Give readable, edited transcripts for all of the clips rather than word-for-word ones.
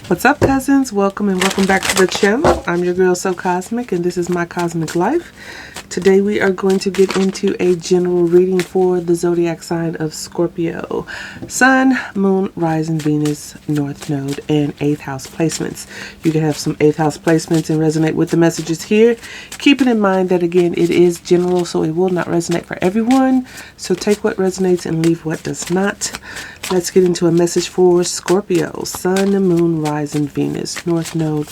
What's up, cousins? Welcome and welcome back to the channel. I'm your girl So Cosmic, and this is my cosmic life. Today we are going to get into a general reading for the zodiac sign of Scorpio. Sun, Moon, Rising, Venus, North Node, and 8th house placements. You can have some 8th house placements and resonate with the messages here. Keeping in mind that, again, it is general, so it will not resonate for everyone. So take what resonates and leave what does not. Let's get into a message for Scorpio. Sun, Moon, Rising, Venus, North Node,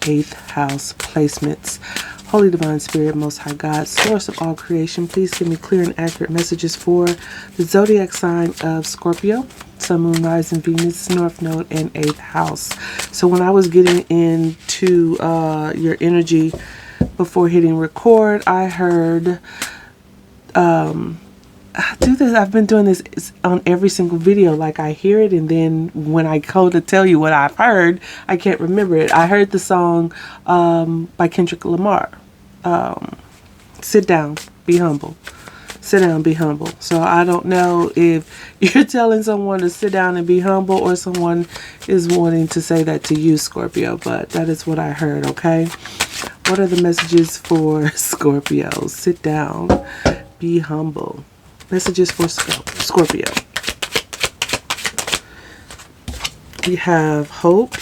8th house placements. Holy Divine Spirit, Most High God, Source of all creation, please give me clear and accurate messages for the zodiac sign of Scorpio. Sun, Moon, Rising, Venus, North Node, and 8th house. So when I was getting into your energy before hitting record, I heard... I do this. I've been doing this on every single video. Like, I hear it, and then when I go to tell you what I've heard, I can't remember it. I heard the song by Kendrick Lamar. Sit down, be humble. Sit down, be humble. So I don't know if you're telling someone to sit down and be humble, or someone is wanting to say that to you, Scorpio. But that is what I heard. Okay. What are the messages for Scorpio? Sit down, be humble. Messages for Scorpio. We have hope,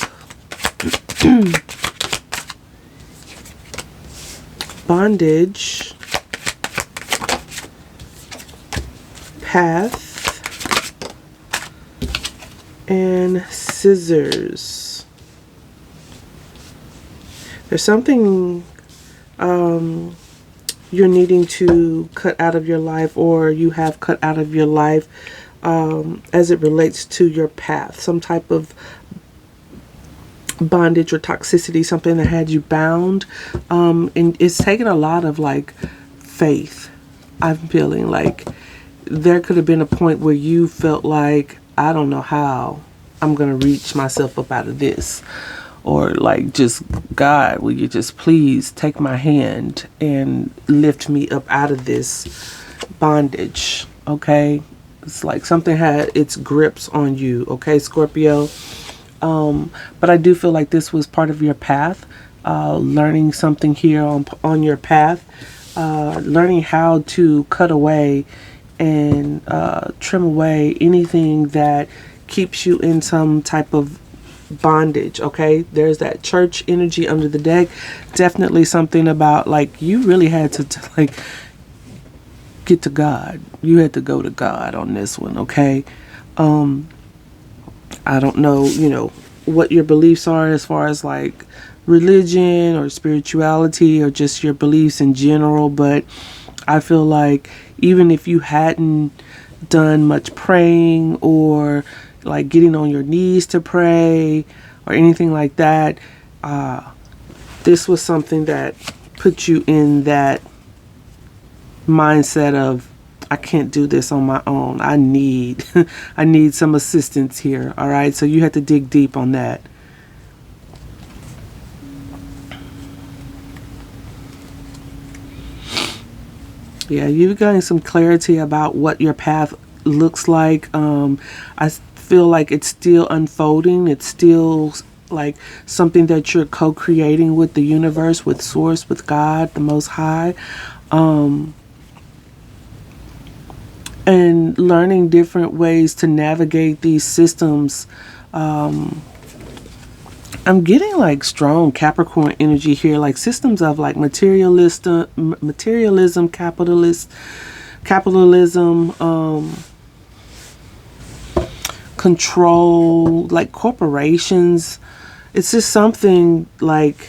bondage, path, and scissors. There's something you're needing to cut out of your life, or you have cut out of your life as it relates to your path. Some type of bondage or toxicity, something that had you bound. And it's taken a lot of like faith. I'm feeling like there could have been a point where you felt like, I don't know how I'm going to reach myself up out of this. Or like, just, God, will you just please take my hand and lift me up out of this bondage, okay? It's like something had its grips on you, okay, Scorpio? But I do feel like this was part of your path, learning something here on your path, learning how to cut away and trim away anything that keeps you in some type of bondage. Okay, there's that church energy under the deck. Definitely something about like you really had to like get to God. You had to go to God on this one. Okay, I don't know, you know, what your beliefs are as far as like religion or spirituality or just your beliefs in general, but I feel like even if you hadn't done much praying or like getting on your knees to pray or anything like that, this was something that put you in that mindset of, I can't do this on my own. I need I need some assistance here. All right, so you had to dig deep on that. Yeah, you're getting some clarity about what your path looks like. I feel like it's still unfolding. It's still like something that you're co-creating with the universe, with Source, with God, the Most High, and learning different ways to navigate these systems. I'm getting like strong Capricorn energy here, like systems of like materialism, capitalism, control, like corporations. It's just something like,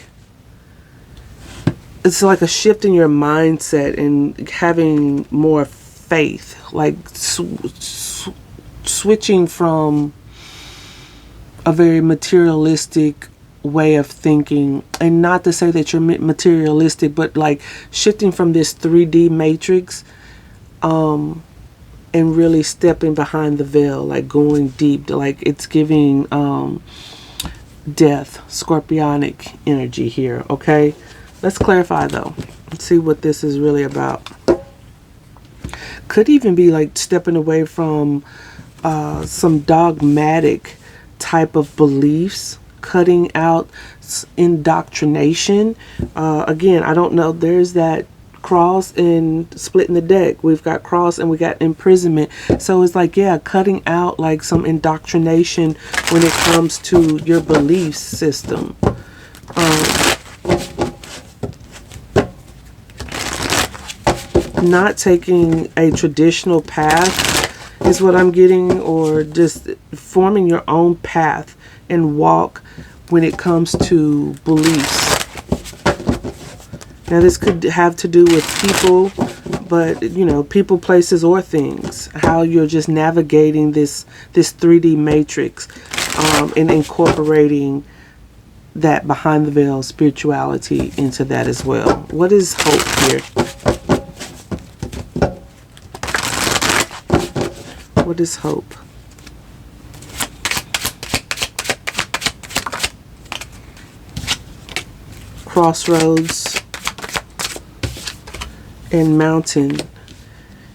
it's like a shift in your mindset and having more faith, like switching from a very materialistic way of thinking, and not to say that you're materialistic, but like shifting from this 3D matrix and really stepping behind the veil, like going deep, like it's giving death, scorpionic energy here. Okay, let's clarify though. Let's see what this is really about. Could even be like stepping away from some dogmatic type of beliefs cutting out indoctrination. Again, I don't know. There's that cross and splitting the deck. We've got cross and we got imprisonment. So it's like, yeah, cutting out like some indoctrination when it comes to your belief system. Not taking a traditional path is what I'm getting, or just forming your own path and walk when it comes to beliefs. Now this could have to do with people, but you know, people, places, or things. How you're just navigating this 3D matrix, and incorporating that behind the veil spirituality into that as well. What is hope here? What is hope? Crossroads and mountain.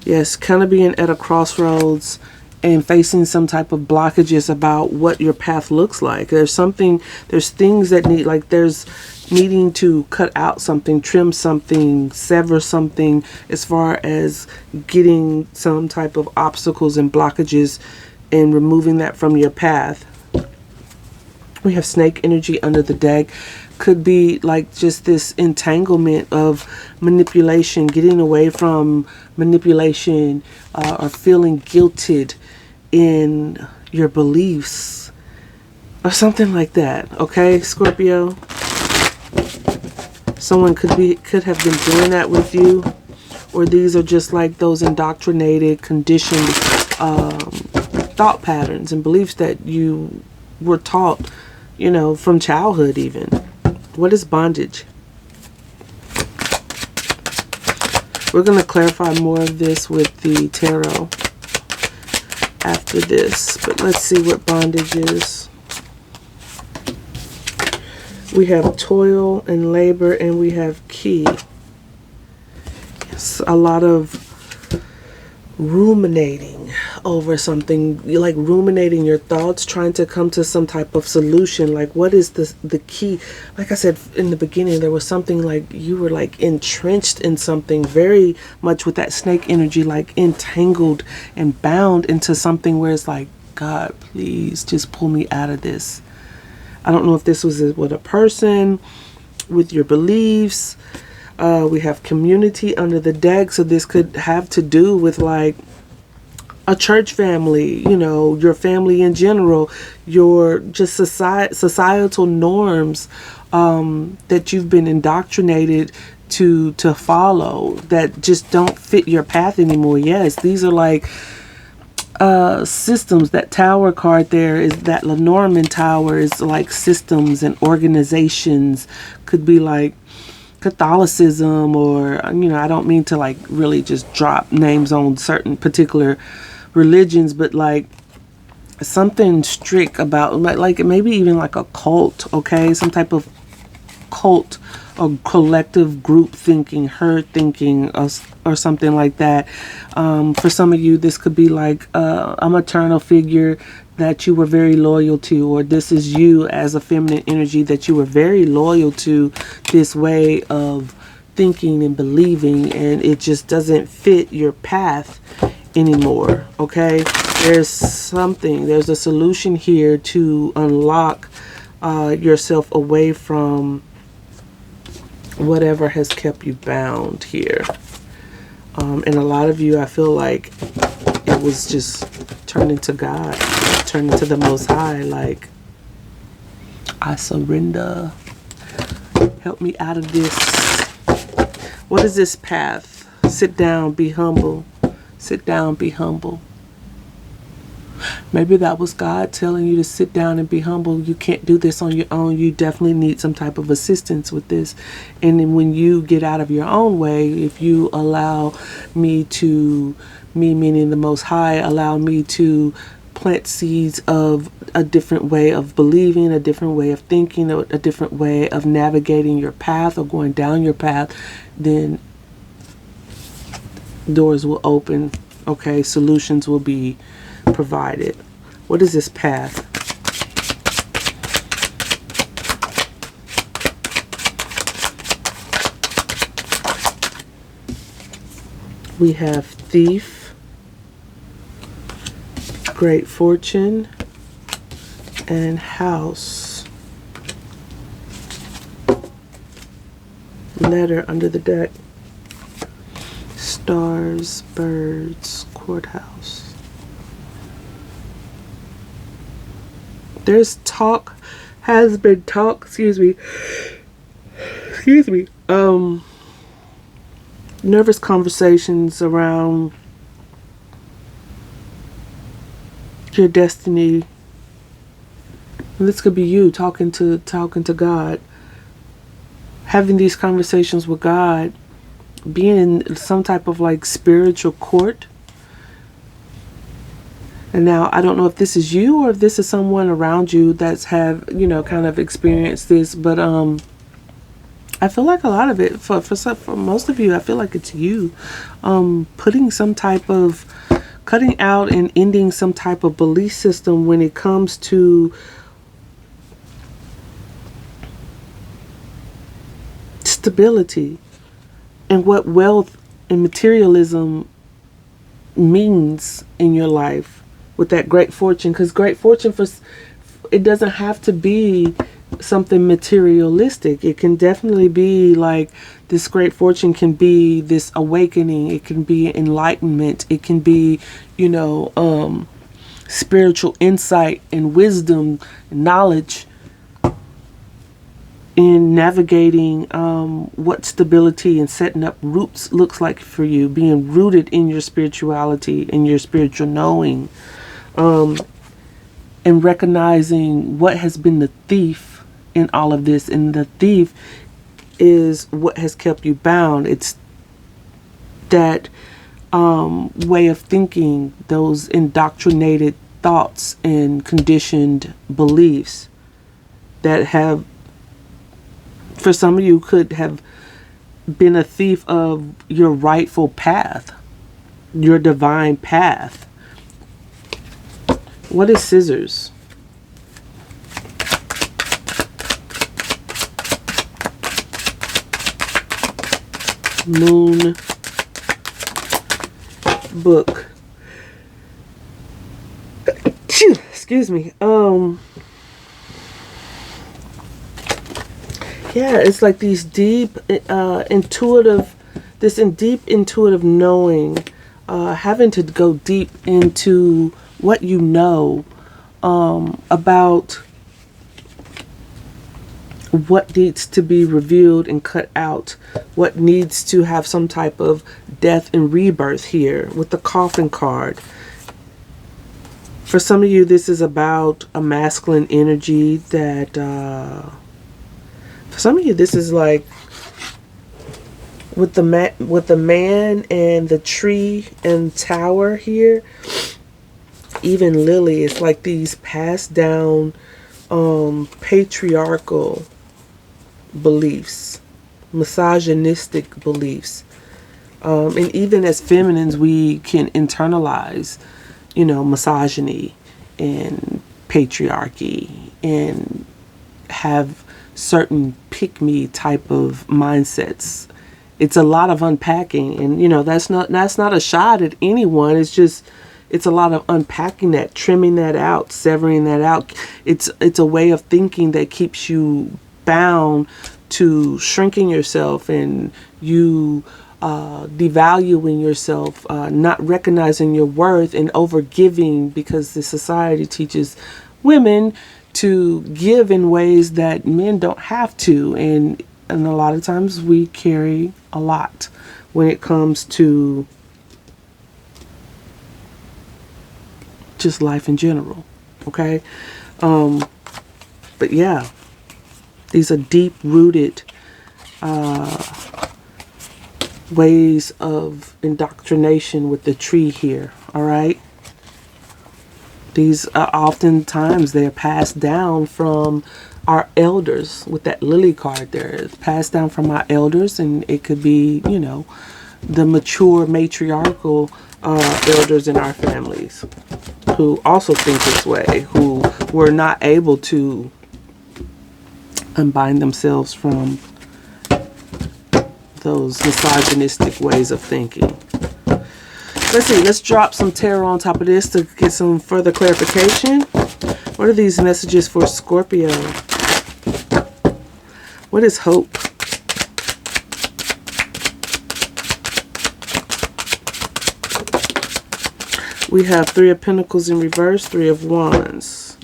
Yes, kind of being at a crossroads and facing some type of blockages about what your path looks like. There's things that need, like there's needing to cut out something, trim something, sever something, as far as getting some type of obstacles and blockages and removing that from your path. We have snake energy under the deck. Could be like just this entanglement of manipulation, getting away from manipulation, or feeling guilted in your beliefs or something like that. Okay, Scorpio? Someone could have been doing that with you, or these are just like those indoctrinated, conditioned thought patterns and beliefs that you were taught, you know, from childhood even. What is bondage? We're going to clarify more of this with the tarot after this, but let's see what bondage is. We have toil and labor, and we have key. It's a lot of ruminating over something. You like ruminating your thoughts, trying to come to some type of solution. Like, what is the key? Like I said in the beginning, there was something like you were like entrenched in something, very much with that snake energy, like entangled and bound into something where it's like, God, please just pull me out of this. I don't know if this was with a person, with your beliefs. We have community under the deck, so this could have to do with like a church family, you know, your family in general, your just societal norms that you've been indoctrinated to follow that just don't fit your path anymore. Yes, these are like systems. That tower card there is that Lenormand tower is like systems and organizations. Could be like Catholicism, or you know, I don't mean to like really just drop names on certain particular religions, but like something strict about like maybe even like a cult. Okay, some type of cult or collective group thinking, herd thinking, or something like that. For some of you, this could be like a maternal figure that you were very loyal to, or this is you as a feminine energy that you were very loyal to this way of thinking and believing, and it just doesn't fit your path anymore. Okay, there's a solution here to unlock yourself away from whatever has kept you bound here. And a lot of you, I feel like it was just turning to God, turning to the Most High, like, I surrender. Help me out of this. What is this path? Sit down, be humble. Sit down, be humble. Maybe that was God telling you to sit down and be humble. You can't do this on your own. You definitely need some type of assistance with this. And then when you get out of your own way, if you allow me meaning the Most High, allow me to plant seeds of a different way of believing, a different way of thinking, a different way of navigating your path or going down your path, then doors will open. Okay, solutions will be provided. What is this path? We have Thief, Great Fortune, and House. Letter under the deck. Stars, birds, courthouse. There's talk, has been talk, excuse me, nervous conversations around your destiny. And this could be you talking to God, having these conversations with God, being in some type of like spiritual court. And now I don't know if this is you or if this is someone around you that's have, you know, kind of experienced this, but I feel like a lot of it for most of you, I feel like it's you putting some type of, cutting out and ending some type of belief system when it comes to stability and what wealth and materialism means in your life with that great fortune. Because great fortune, it doesn't have to be something materialistic. It can definitely be like, this great fortune can be this awakening. It can be enlightenment. It can be, you know, spiritual insight and wisdom and knowledge in navigating what stability and setting up roots looks like for you, being rooted in your spirituality and your spiritual knowing, and recognizing what has been the thief in all of this. And the thief is what has kept you bound. It's that way of thinking, those indoctrinated thoughts and conditioned beliefs that have, for some of you, could have been a thief of your rightful path, your divine path. What is Scissors? Moon, Book. Excuse me. Yeah, it's like these deep, intuitive knowing, having to go deep into what you know about what needs to be revealed and cut out, what needs to have some type of death and rebirth here with the coffin card. For some of you, this is about a masculine energy that, for some of you, this is like with the man and the tree and tower here, even Lily. It's like these passed down patriarchal beliefs, misogynistic beliefs, and even as feminines, we can internalize, you know, misogyny and patriarchy and have certain pick-me type of mindsets. It's a lot of unpacking, and you know, that's not a shot at anyone. It's just, it's a lot of unpacking that, trimming that out, severing that out. It's a way of thinking that keeps you bound to shrinking yourself, and you devaluing yourself, not recognizing your worth, and overgiving, because the society teaches women to give in ways that men don't have to. And a lot of times we carry a lot when it comes to just life in general. Okay. But yeah, these are deep rooted ways of indoctrination with the tree here. All right. These are oftentimes, they're passed down from our elders. With that lily card there, it's passed down from our elders, and it could be, you know, the mature matriarchal elders in our families who also think this way, who were not able to unbind themselves from those misogynistic ways of thinking. Let's see. Let's drop some tarot on top of this to get some further clarification. What are these messages for Scorpio? What is hope? We have Three of Pentacles in reverse, Three of Wands.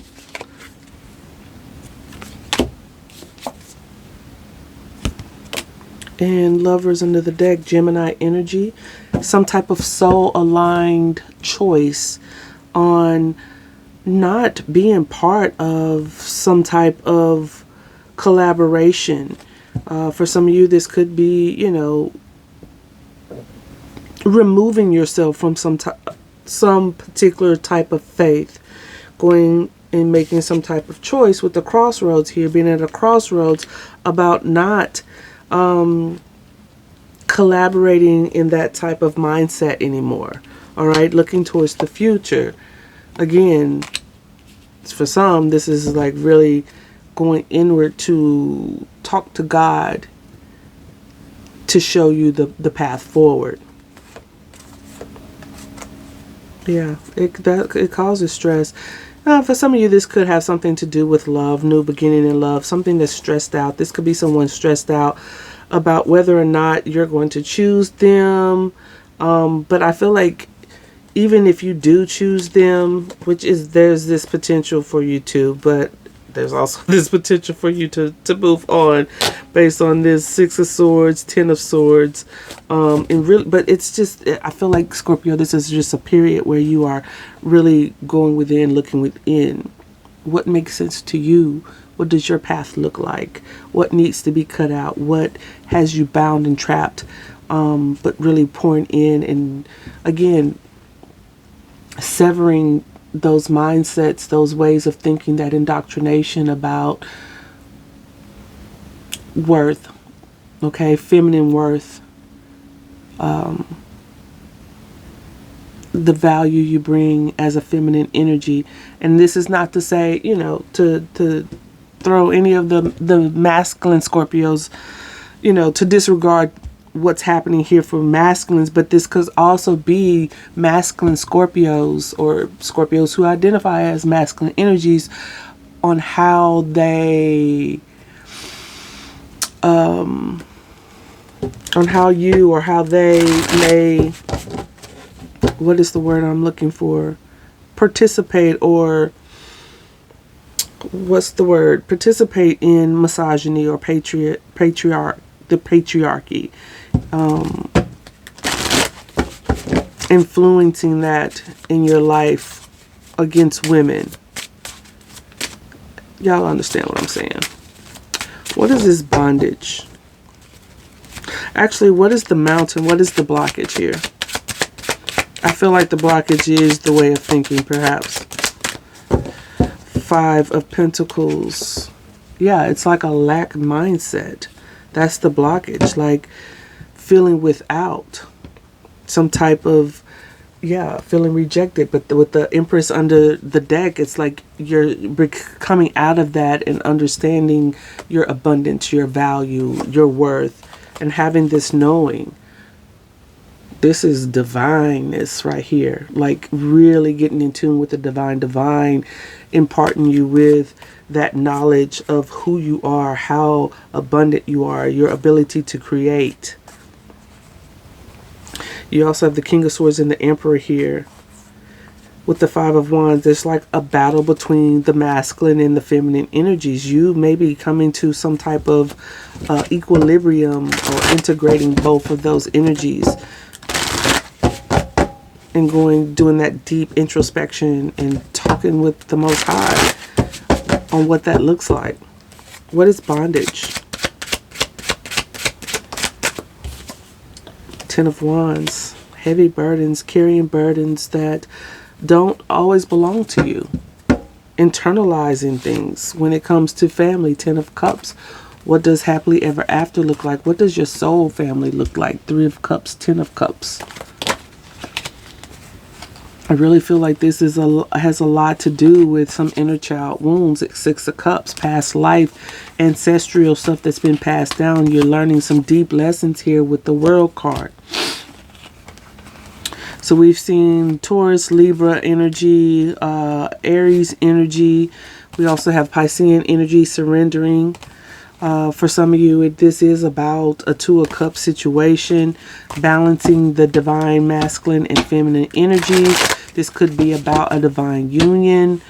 And Lovers under the deck, Gemini energy. Some type of soul-aligned choice on not being part of some type of collaboration. For some of you, this could be, you know, removing yourself from some particular type of faith, going and making some type of choice with the crossroads here, being at a crossroads about not collaborating in that type of mindset anymore. All right, looking towards the future. Again, for some, this is like really going inward to talk to God to show you the path forward. Yeah, it causes stress. For some of you, this could have something to do with love, new beginning in love, something that's stressed out. This could be someone stressed out about whether or not you're going to choose them. But I feel like even if you do choose them, there's this potential for you to, but there's also this potential for you to move on based on this Six of Swords, Ten of Swords. But it's just, I feel like, Scorpio, this is just a period where you are really going within, looking within. What makes sense to you? What does your path look like? What needs to be cut out? What has you bound and trapped? But really pouring in and, again, severing those mindsets, those ways of thinking, that indoctrination about worth, okay, feminine worth, the value you bring as a feminine energy. And this is not to say, you know, to throw any of the masculine Scorpios, you know, to disregard what's happening here for masculines, but this could also be masculine Scorpios or Scorpios who identify as masculine energies on how they on how you or how they may, what is the word I'm looking for, participate, or what's the word, participate in misogyny or the patriarchy, influencing that in your life against women. Y'all understand what I'm saying? What is this bondage? Actually, what is the mountain? What is the blockage here? I feel like the blockage is the way of thinking, perhaps. Five of Pentacles. Yeah, it's like a lack mindset. That's the blockage, like feeling without some type of, feeling rejected. But with the Empress under the deck, it's like you're coming out of that and understanding your abundance, your value, your worth, and having this knowing. This is divineness right here, like really getting in tune with the divine imparting you with that knowledge of who you are, how abundant you are, your ability to create. You also have the King of Swords and the Emperor here. With the Five of Wands, there's like a battle between the masculine and the feminine energies. You may be coming to some type of equilibrium or integrating both of those energies and doing that deep introspection and talking with the Most High on what that looks like. What is bondage? Ten of Wands. Heavy burdens, carrying burdens that don't always belong to you. Internalizing things when it comes to family. Ten of Cups. What does happily ever after look like? What does your soul family look like? Three of Cups, Ten of Cups. I really feel like this has a lot to do with some inner child wounds. Six of Cups, past life, ancestral stuff that's been passed down. You're learning some deep lessons here with the World card. So we've seen Taurus, Libra energy, Aries energy. We also have Piscean energy, surrendering. For some of you, this is about a Two of Cups situation, balancing the divine masculine and feminine energies. This could be about a divine union.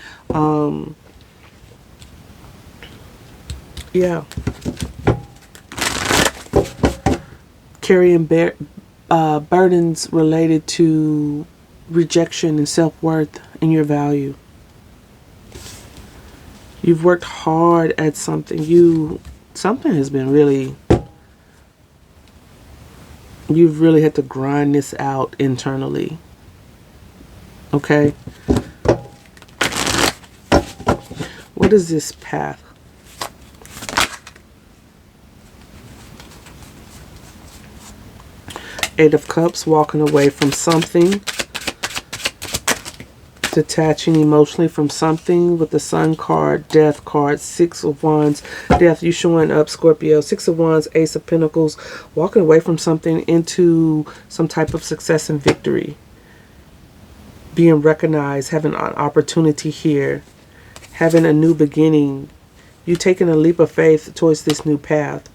Yeah. Carrying burdens related to rejection and self-worth and your value. You've worked hard at something. Something has been really, you've really had to grind this out internally. Okay? What is this path? Eight of Cups, walking away from something. Detaching emotionally from something with the Sun card, Death card, Six of Wands, Death. You showing up, Scorpio. Six of Wands, Ace of Pentacles. Walking away from something into some type of success and victory. Being recognized, having an opportunity here. Having a new beginning. You taking a leap of faith towards this new path.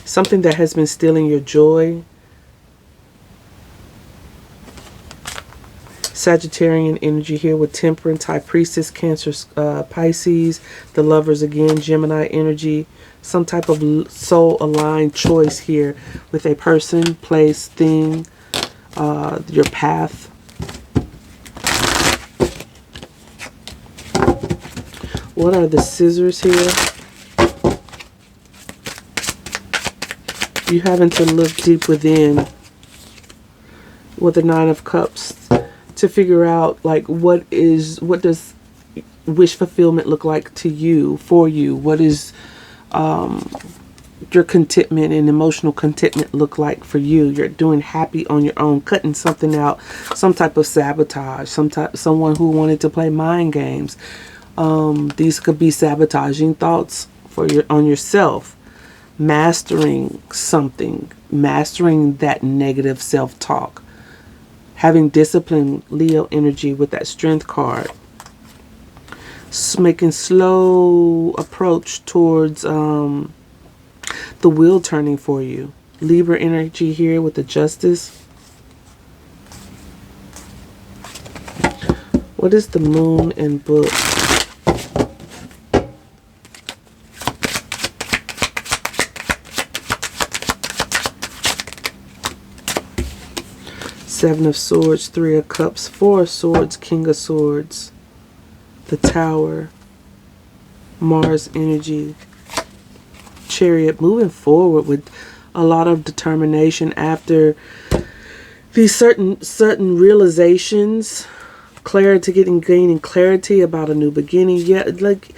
Something that has been stealing your joy. Sagittarian energy here with Temperance, High Priestess, Cancer, Pisces, the Lovers again, Gemini energy. Some type of soul-aligned choice here with a person, place, thing, your path. What are the Scissors here? You having to look deep within with the Nine of Cups to figure out, like, what does wish fulfillment look like to you, for you? What is your contentment and emotional contentment look like for you? You're doing happy on your own, cutting something out, some type of sabotage, someone who wanted to play mind games. These could be sabotaging thoughts on yourself. Mastering something, mastering that negative self-talk. Having discipline, Leo energy with that Strength card. Making slow approach towards the wheel turning for you. Libra energy here with the Justice. What is the Moon and Book? Seven of Swords, Three of Cups, Four of Swords, King of Swords, the Tower, Mars energy, Chariot, moving forward with a lot of determination after these certain realizations, gaining clarity about a new beginning. Yeah, like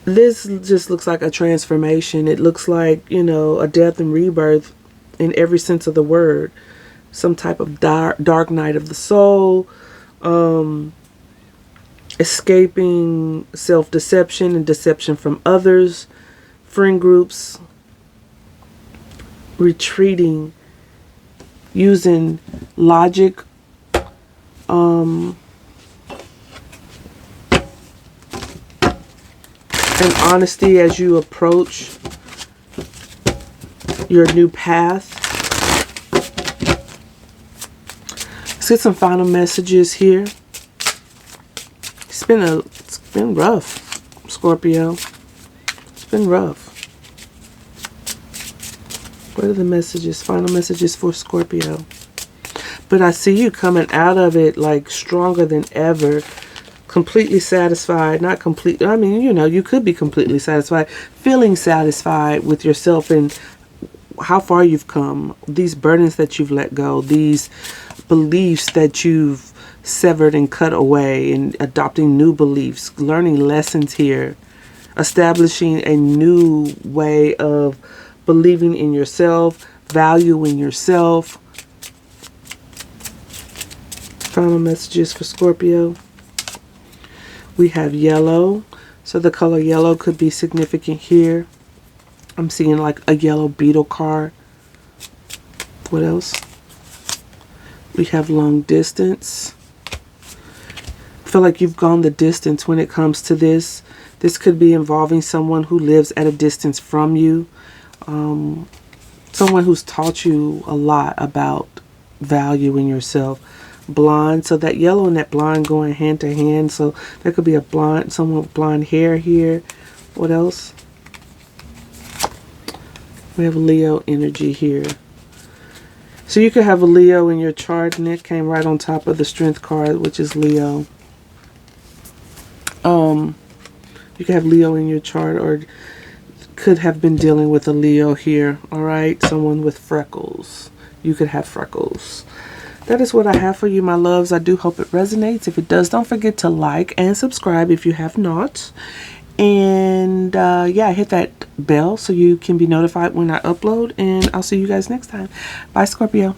this just looks like a transformation. It looks like, you know, a death and rebirth in every sense of the word. Some type of dark night of the soul, escaping self-deception and deception from others, friend groups, retreating, using logic, and honesty as you approach your new path. Let's get some final messages here. It's been rough, Scorpio. It's been rough. What are the messages? Final messages for Scorpio. But I see you coming out of it like stronger than ever. Completely satisfied. Not complete. I mean, you know, you could be completely satisfied. Feeling satisfied with yourself and how far you've come. These burdens that you've let go. These beliefs that you've severed and cut away, and adopting new beliefs, learning lessons here, establishing a new way of believing in yourself, valuing yourself. Final messages for Scorpio. We have yellow, so the color yellow could be significant here. I'm seeing like a yellow beetle card. What else? We have long distance. I feel like you've gone the distance when it comes to this. This could be involving someone who lives at a distance from you. Someone who's taught you a lot about valuing yourself. Blonde, so that yellow and that blonde going hand to hand. So there could be a blonde, someone with blonde hair here. What else? We have Leo energy here. So you could have a Leo in your chart, and it came right on top of the Strength card, which is Leo. You could have Leo in your chart, or could have been dealing with a Leo here. All right, someone with freckles. You could have freckles. That is what I have for you, my loves. I do hope it resonates. If it does, don't forget to like and subscribe if you have not. And yeah, hit that bell so you can be notified when I upload. And I'll see you guys next time. Bye, Scorpio.